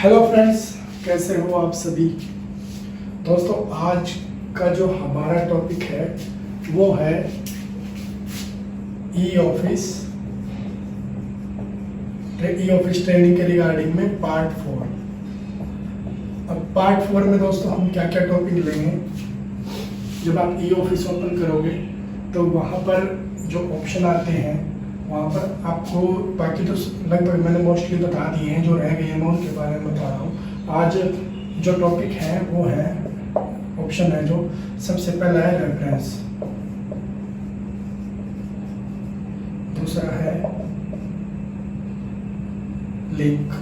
Hello friends, कैसे हो आप सभी। दोस्तों, आज का जो हमारा टॉपिक है वो है ई ऑफिस ट्रेनिंग के रिगार्डिंग में पार्ट 4। अब पार्ट 4 में दोस्तों हम क्या क्या टॉपिक लेंगे। जब आप ई ऑफिस ओपन करोगे तो वहाँ पर जो ऑप्शन आते हैं वहाँ पर आपको बाकी तो लगभग मैंने मोस्टली बता दिए हैं, जो रह गए हैं मैं उनके बारे में बता रहा हूँ। आज जो टॉपिक है वो है ऑप्शन है जो सबसे पहला है रेफरेंस, दूसरा है लिंक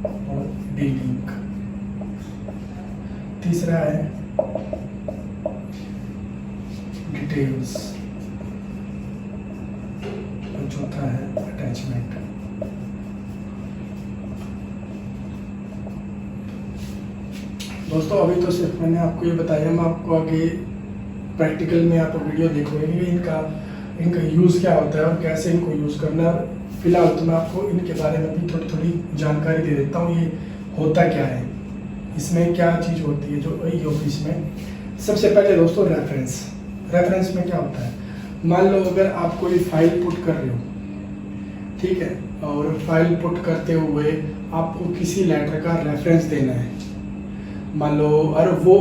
और डी लिंक, तीसरा है डिटेल्स, चौथा है अटैचमेंट। दोस्तों, अभी तो सिर्फ मैंने आपको ये बताया, मैं आपको आगे प्रैक्टिकल में आप वीडियो देखोगे कि इनका यूज़ क्या होता है और कैसे इनको यूज़ करना है। फिलहाल तो मैं आपको इनके बारे में भी थोड़ी थोड़ी जानकारी दे देता हूँ, ये होता क्या है, इसमें क्या चीज़ होती है जो ई ऑफिस में। सबसे पहले दोस्तों रेफरेंस में क्या होता है। मान लो अगर आप कोई फाइल पुट कर रहे हो, ठीक है, और फाइल पुट करते हुए आपको किसी लेटर का रेफरेंस देना है, मान लो, और वो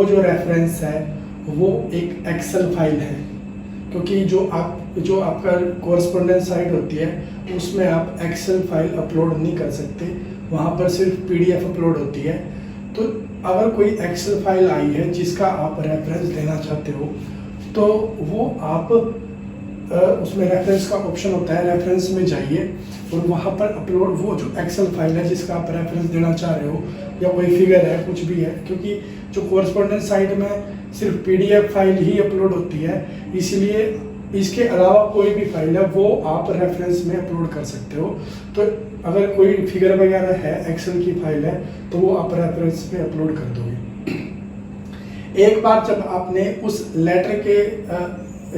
जो रेफरेंस है वो एक एक्सेल फाइल है, क्योंकि जो आपका कोरस्पोंडेंस साइट होती है उसमें आप एक्सेल फाइल अपलोड नहीं कर सकते, वहाँ पर सिर्फ पीडीएफ अपलोड होती है। तो अगर कोई एक्सेल फाइल आई है जिसका आप रेफरेंस देना चाहते हो तो वो आप उसमें रेफरेंस का ऑप्शन होता है, रेफरेंस में जाइए और वहाँ पर अपलोड वो जो एक्सेल फाइल है जिसका आप रेफरेंस देना चाह रहे हो, या कोई फिगर है, कुछ भी है, क्योंकि जो कोरस्पोंडेंस साइट में सिर्फ पीडीएफ फाइल ही अपलोड होती है, इसलिए इसके अलावा कोई भी फाइल है वो आप रेफरेंस में अपलोड कर सकते हो। तो अगर कोई फिगर वगैरह है, एक्सेल की फाइल है, तो वो आप रेफरेंस में अपलोड कर दोगे। एक बार जब आपने उस लेटर के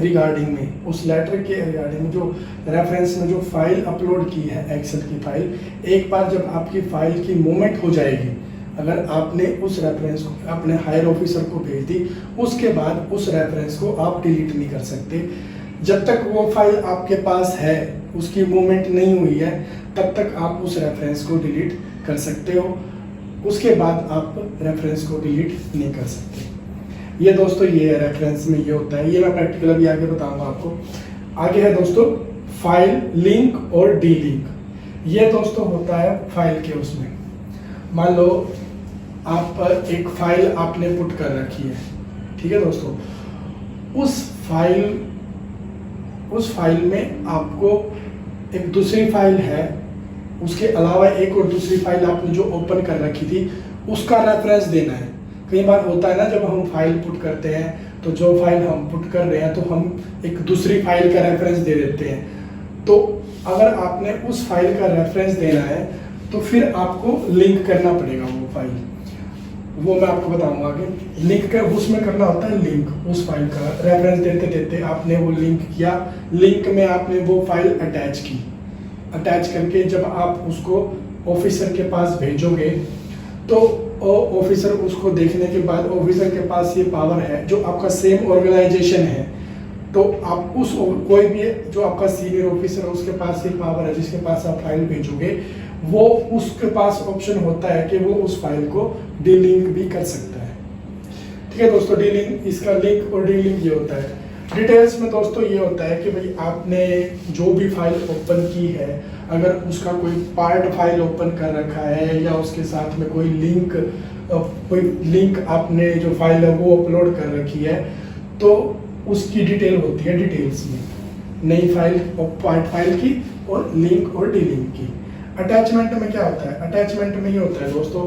रिगार्डिंग में जो रेफरेंस में जो फाइल अपलोड की है, एक्सेल की फाइल, एक बार जब आपकी फाइल की मूवमेंट हो जाएगी, अगर आपने उस रेफरेंस को अपने हायर ऑफिसर को भेज दी, उसके बाद उस रेफरेंस को आप डिलीट नहीं कर सकते। जब तक वो फाइल आपके पास है, उसकी मूवमेंट नहीं हुई है, तब तक आप उस रेफरेंस को डिलीट कर सकते हो, उसके बाद आप रेफरेंस को डिलीट नहीं कर सकते। ये दोस्तों ये है रेफरेंस में ये होता है, ये मैं प्रैक्टिकल अभी आगे बताऊंगा आपको। आगे है दोस्तों फाइल, लिंक और डी लिंक। ये दोस्तों होता है फाइल के उसमें, मान लो आप एक फाइल आपने पुट कर रखी है, ठीक है दोस्तों, उस फाइल में आपको एक दूसरी फाइल है, उसके अलावा एक और दूसरी फाइल आपने जो ओपन कर रखी थी उसका रेफरेंस देना है। कई बार होता है ना, जब हम फाइल पुट करते हैं तो जो फाइल हम पुट कर रहे हैं तो हम एक दूसरी फाइल का रेफरेंस दे देते हैं। तो अगर आपने उस फाइल का रेफरेंस देना है तो फिर आपको लिंक करना पड़ेगा वो फाइल, वो मैं आपको बताऊंगा आगे। लिंक कर उसमें करना होता है लिंक, उस फाइल का रेफरेंस देते देते आपने वो लिंक किया, लिंक में आपने वो फाइल अटैच की, अटैच करके जब आप उसको ऑफिसर के पास भेजोगे तो ऑफिसर उसको देखने के बाद, ऑफिसर के पास ये पावर है, जो आपका सेम ऑर्गेनाइजेशन है, तो आप उस कोई भी जो आपका सीनियर ऑफिसर है उसके पास ये पावर है, जिसके पास आप फाइल भेजोगे, वो उसके पास ऑप्शन होता है कि वो उस फाइल को डीलिंक भी कर सकता है। ठीक है दोस्तों, डीलिंक, इसका लिंक और डीलिंक ये होता है। डिटेल्स में दोस्तों ये होता है कि भाई आपने जो भी फाइल ओपन की है, अगर उसका कोई पार्ट फाइल ओपन कर रखा है या उसके साथ में कोई लिंक आपने जो फाइल है वो अपलोड कर रखी है, तो उसकी डिटेल होती है डिटेल्स में, नई फाइल और पार्ट फाइल की और लिंक और डीलिंक की। अटैचमेंट में क्या होता है, अटैचमेंट में ये होता है दोस्तों,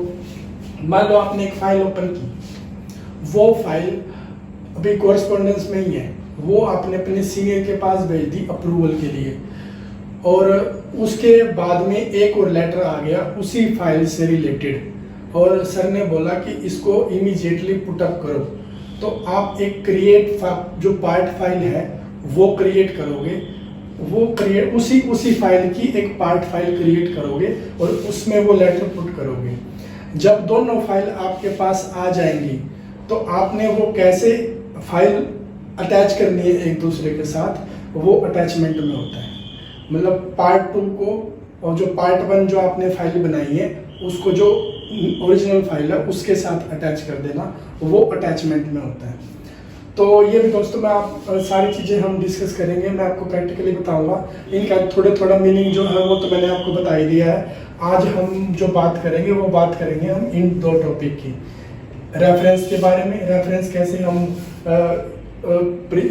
मान लो आपने एक फाइल ओपन की, वो फाइल अभी कोरस्पोंडेंस में ही है, वो आपने अपने सीनियर के पास भेज दी अप्रूवल के लिए, और उसके बाद में एक और लेटर आ गया उसी फाइल से रिलेटेड, और सर ने बोला कि इसको इमीडिएटली पुट अप करो, तो आप एक क्रिएट जो पार्ट फाइल है वो क्रिएट करोगे, वो क्रिएट उसी फाइल की एक पार्ट फाइल क्रिएट करोगे और उसमें वो लेटर पुट करोगे। जब दोनों फाइल आपके पास आ जाएंगी तो आपने वो कैसे फाइल अटैच करनी है एक दूसरे के साथ, वो अटैचमेंट में होता है। मतलब पार्ट 2 को और जो पार्ट 1 जो आपने फाइल बनाई है उसको जो ओरिजिनल फाइल है उसके साथ अटैच कर देना, वो अटैचमेंट में होता है। तो ये भी दोस्तों मैं आप सारी चीज़ें हम डिस्कस करेंगे, मैं आपको प्रैक्टिकली बताऊंगा। इनका थोड़ा मीनिंग जो है वो तो मैंने आपको बता ही दिया है। आज हम जो बात करेंगे वो बात करेंगे हम इन 2 टॉपिक की, रेफरेंस के बारे में, रेफरेंस कैसे हम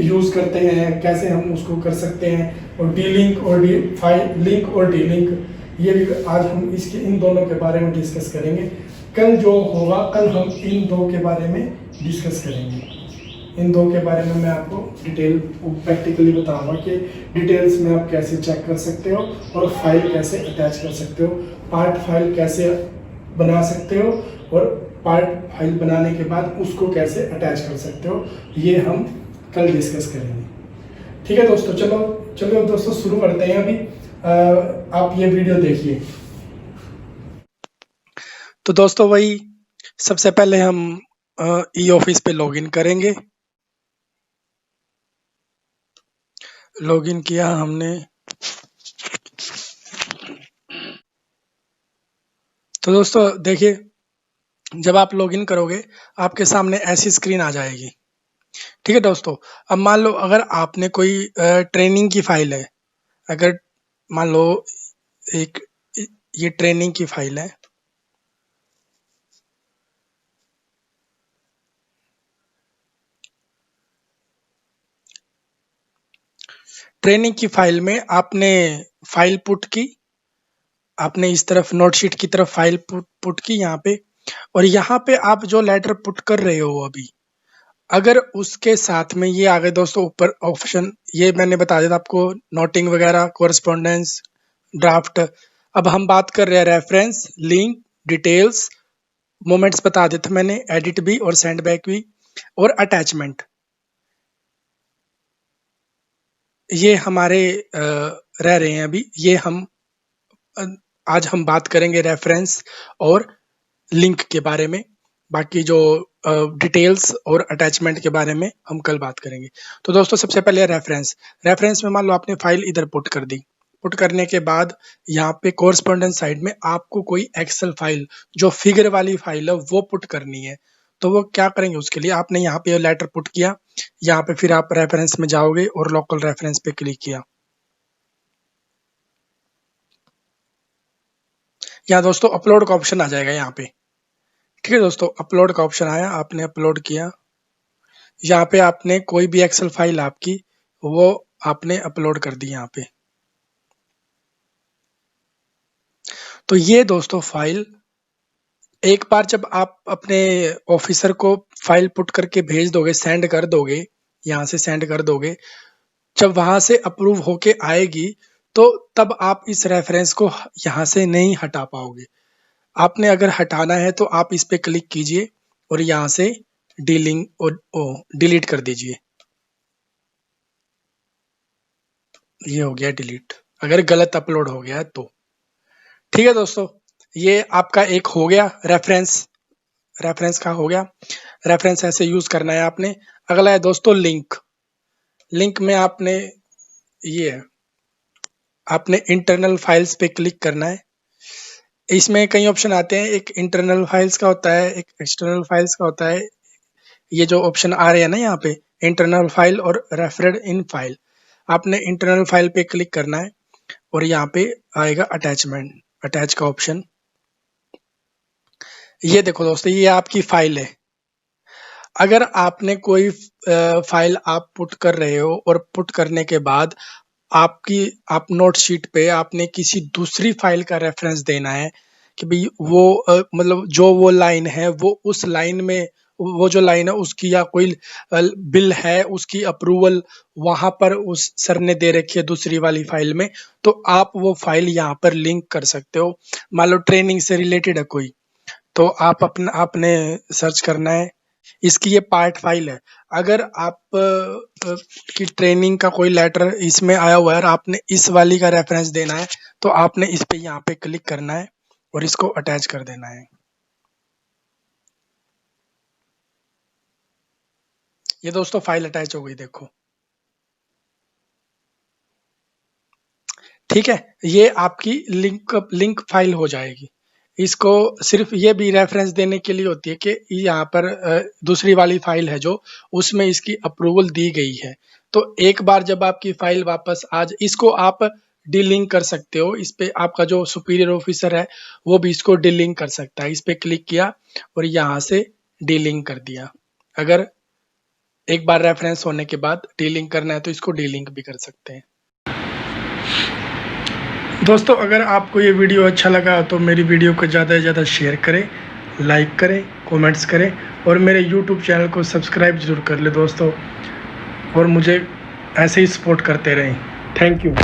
यूज़ करते हैं, कैसे हम उसको कर सकते हैं, और डी लिंक और लिंक और डी लिंक, ये भी आज हम इसके इन दोनों के बारे में डिस्कस करेंगे। कल जो होगा कल हम इन 2 के बारे में डिस्कस करेंगे। इन 2 के बारे में मैं आपको डिटेल प्रैक्टिकली बताऊंगा कि डिटेल्स में आप कैसे चेक कर सकते हो और फाइल कैसे अटैच कर सकते हो, पार्ट फाइल कैसे बना सकते हो और पार्ट फाइल बनाने के बाद उसको कैसे अटैच कर सकते हो, ये हम कल डिस्कस करेंगे। ठीक है दोस्तों, चलो दोस्तों शुरू करते हैं अभी। आप ये वीडियो देखिए। तो दोस्तों वही सबसे पहले हम ई ऑफिस पे लॉगिन करेंगे। लॉगिन किया हमने, तो दोस्तों देखिए जब आप लॉगिन करोगे आपके सामने ऐसी स्क्रीन आ जाएगी। ठीक है दोस्तों, अब मान लो अगर आपने कोई ट्रेनिंग की फाइल है, अगर मान लो एक ये ट्रेनिंग की फाइल है, ट्रेनिंग की फाइल में आपने फाइल पुट की, आपने इस तरफ नोटशीट की तरफ फाइल पुट की यहाँ पे, और यहाँ पे आप जो लेटर पुट कर रहे हो अभी, अगर उसके साथ में ये आ गए दोस्तों ऊपर ऑप्शन, ये मैंने बता दिया था आपको, नोटिंग वगैरह, कोरस्पोंडेंस, ड्राफ्ट। अब हम बात कर रहे हैं रेफरेंस, लिंक, डिटेल्स, मोमेंट्स बता दिए थे मैंने, एडिट भी और सेंड बैक भी, और अटैचमेंट। ये हमारे रह रहे हैं अभी। ये हम आज हम बात करेंगे रेफरेंस और लिंक के बारे में, बाकी जो डिटेल्स और अटैचमेंट के बारे में हम कल बात करेंगे। तो दोस्तों सबसे पहले रेफरेंस। रेफरेंस में मान लो आपने फाइल इधर पुट कर दी, पुट करने के बाद यहाँ पे कोरस्पोंडेंस साइड में आपको कोई एक्सेल फाइल जो फिगर वाली फाइल है वो पुट करनी है। तो वो क्या करेंगे, उसके लिए आपने यहाँ पे लेटर पुट किया, यहाँ पे फिर आप रेफरेंस में जाओगे और लोकल रेफरेंस पे क्लिक किया। यहाँ दोस्तों अपलोड का ऑप्शन आ जाएगा यहाँ पे। ठीक है दोस्तों, अपलोड का ऑप्शन आया, आपने अपलोड किया, यहाँ पे आपने कोई भी एक्सेल फाइल आपकी वो आपने अपलोड कर दी यहाँ पे। तो ये दोस्तों फाइल एक बार जब आप अपने ऑफिसर को फाइल पुट करके भेज दोगे, सेंड कर दोगे, यहाँ से सेंड कर दोगे, जब वहां से अप्रूव होके आएगी तो तब आप इस रेफरेंस को यहाँ से नहीं हटा पाओगे। आपने अगर हटाना है तो आप इस पे क्लिक कीजिए और यहाँ से डिलीट कर दीजिए। ये हो गया डिलीट, अगर गलत अपलोड हो गया है तो। ठीक है दोस्तों, ये आपका एक हो गया रेफरेंस, रेफरेंस का हो गया। रेफरेंस ऐसे यूज करना है आपने। अगला है दोस्तों लिंक। लिंक में आपने ये आपने इंटरनल फाइल्स पे क्लिक करना है। इसमें कई ऑप्शन आते हैं, एक इंटरनल फाइल्स का होता है, एक एक्सटर्नल फाइल्स का होता है। ये जो ऑप्शन आ रहे हैं ना यहाँ पे, इंटरनल फाइल और रेफरेड इन फाइल, आपने इंटरनल फाइल पे क्लिक करना है और यहाँ पे आएगा अटैचमेंट, अटैच का ऑप्शन। ये देखो दोस्तों, ये आपकी फाइल है। अगर आपने कोई फाइल आप पुट कर रहे हो और पुट करने के बाद आप नोट शीट पे आपने किसी दूसरी फाइल का रेफरेंस देना है कि भाई वो मतलब जो वो लाइन है वो उस लाइन में, वो जो लाइन है उसकी या कोई बिल है उसकी अप्रूवल वहां पर उस सर ने दे रखी है दूसरी वाली फाइल में, तो आप वो फाइल यहाँ पर लिंक कर सकते हो। मान लो ट्रेनिंग से रिलेटेड है कोई, तो आप अपना आपने सर्च करना है इसकी ये पार्ट फाइल है। अगर आप की ट्रेनिंग का कोई लेटर इसमें आया हुआ है और आपने इस वाली का रेफरेंस देना है तो आपने इस पे यहाँ पे क्लिक करना है और इसको अटैच कर देना है। ये दोस्तों फाइल अटैच हो गई, देखो। ठीक है, ये आपकी लिंक फाइल हो जाएगी। इसको सिर्फ ये भी रेफरेंस देने के लिए होती है कि यहाँ पर दूसरी वाली फाइल है जो, उसमें इसकी अप्रूवल दी गई है। तो एक बार जब आपकी फाइल वापस इसको आप डीलिंक कर सकते हो। इस पे आपका जो सुपीरियर ऑफिसर है वो भी इसको डीलिंक कर सकता है। इस पे क्लिक किया और यहाँ से डीलिंक कर दिया। अगर एक बार रेफरेंस होने के बाद डीलिंक करना है तो इसको डीलिंक भी कर सकते हैं। दोस्तों, अगर आपको ये वीडियो अच्छा लगा तो मेरी वीडियो को ज़्यादा से ज़्यादा शेयर करें, लाइक करें, कमेंट्स करें और मेरे YouTube चैनल को सब्सक्राइब जरूर कर ले दोस्तों, और मुझे ऐसे ही सपोर्ट करते रहें। Thank you.